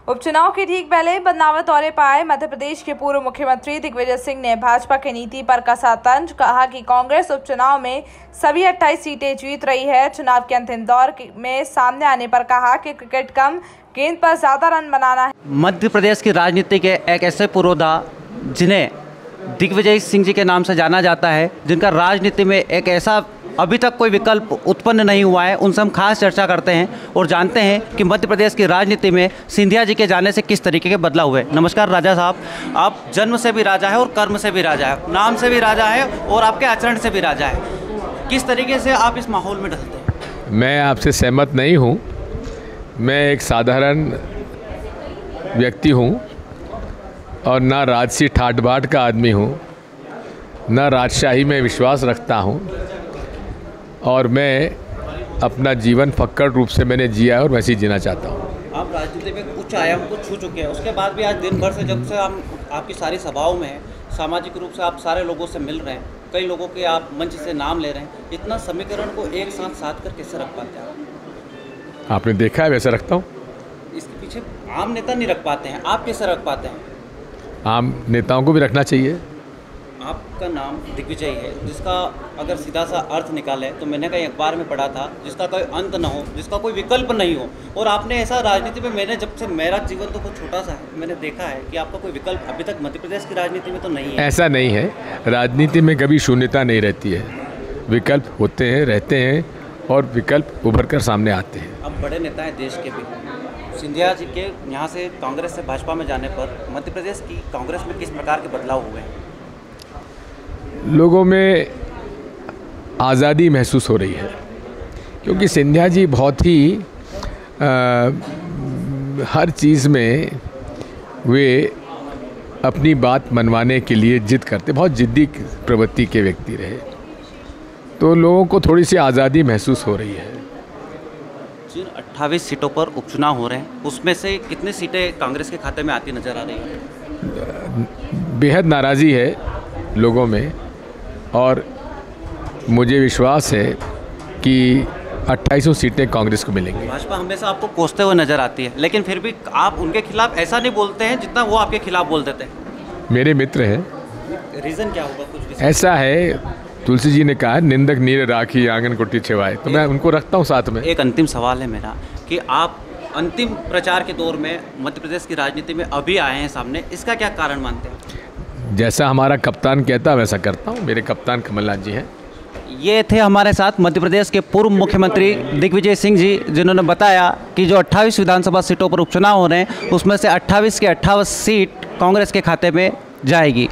उपचुनाव के ठीक पहले बदनावर दौरे पर आए मध्य प्रदेश के पूर्व मुख्यमंत्री दिग्विजय सिंह ने भाजपा की नीति पर कसा तंज। कहा कि कांग्रेस उपचुनाव में सभी 28 सीटें जीत रही है। चुनाव के अंतिम दौर में सामने आने पर कहा कि क्रिकेट कम गेंद पर ज्यादा रन बनाना है। मध्य प्रदेश की राजनीति के एक ऐसे पुरोधा जिन्हें दिग्विजय सिंह जी के नाम से जाना जाता है, जिनका राजनीति में एक ऐसा अभी तक कोई विकल्प उत्पन्न नहीं हुआ है, उनसे हम खास चर्चा करते हैं और जानते हैं कि मध्य प्रदेश की राजनीति में सिंधिया जी के जाने से किस तरीके के बदलाव हुए। नमस्कार राजा साहब, आप जन्म से भी राजा है और कर्म से भी राजा है, नाम से भी राजा है और आपके आचरण से भी राजा है। किस तरीके से आप इस माहौल में ढलते हैं? मैं आपसे सहमत नहीं हूँ। मैं एक साधारण व्यक्ति हूँ और ना राजसी ठाट बाट का आदमी हूँ, ना राजशाही में विश्वास रखता हूँ और मैं अपना जीवन फक्कड़ रूप से मैंने जिया है और वैसे ही जीना चाहता हूँ। आप राजनीति में उच्च आयाम को छू चुके हैं, उसके बाद भी आज दिन भर से जब से हम आपकी सारी सभाओं में हैं, सामाजिक रूप से आप सारे लोगों से मिल रहे हैं, कई लोगों के आप मंच से नाम ले रहे हैं, इतना समीकरण को एक साथ साध कर कैसे रख पाते हैं? आपने देखा है वैसे रखता हूँ। इसके पीछे आम नेता नहीं रख पाते हैं, आप कैसे रख पाते हैं? आम नेताओं को भी रखना चाहिए। आपका नाम दिग्विजय है, जिसका अगर सीधा सा अर्थ निकाले तो मैंने कहीं अखबार में पढ़ा था, जिसका कोई अंत न हो, जिसका कोई विकल्प नहीं हो। और आपने ऐसा राजनीति में, मैंने जब से, मेरा जीवन तो बहुत छोटा सा है, मैंने देखा है कि आपका कोई विकल्प अभी तक मध्य प्रदेश की राजनीति में तो नहीं है। ऐसा नहीं है, राजनीति में कभी शून्यता नहीं रहती है, विकल्प होते हैं, रहते हैं और विकल्प उभर कर सामने आते हैं। अब बड़े नेता हैं देश के भी, सिंधिया जी के यहाँ से कांग्रेस से भाजपा में जाने पर मध्य प्रदेश की कांग्रेस में किस प्रकार के बदलाव हुए हैं? लोगों में आज़ादी महसूस हो रही है, क्योंकि सिंधिया जी बहुत ही हर चीज़ में वे अपनी बात मनवाने के लिए जिद करते, बहुत जिद्दी प्रवृत्ति के व्यक्ति रहे, तो लोगों को थोड़ी सी आज़ादी महसूस हो रही है। जिन 28 सीटों पर उपचुनाव हो रहे हैं, उसमें से कितनी सीटें कांग्रेस के खाते में आती नजर आ रही हैं? बेहद नाराज़ी है लोगों में और मुझे विश्वास है कि 2800 सीटें कांग्रेस को मिलेंगी। भाजपा हमेशा आपको कोसते हुए नजर आती है, लेकिन फिर भी आप उनके खिलाफ ऐसा नहीं बोलते हैं जितना वो आपके खिलाफ बोल देते हैं। मेरे मित्र हैं। रीज़न क्या होगा? कुछ ऐसा है, तुलसी जी ने कहा निंदक नीर राखी आंगन कुटी छिवाए, तो मैं उनको रखता हूँ साथ में। एक अंतिम सवाल है मेरा कि आप अंतिम प्रचार के दौर में मध्य प्रदेश की राजनीति में अभी आए हैं सामने, इसका क्या कारण मानते हैं? जैसा हमारा कप्तान कहता वैसा करता हूँ। मेरे कप्तान कमलनाथ जी हैं। ये थे हमारे साथ मध्य प्रदेश के पूर्व मुख्यमंत्री दिग्विजय सिंह जी, जिन्होंने बताया कि जो 28 विधानसभा सीटों पर उपचुनाव हो रहे हैं, उसमें से 28 की 28 सीट कांग्रेस के खाते में जाएगी।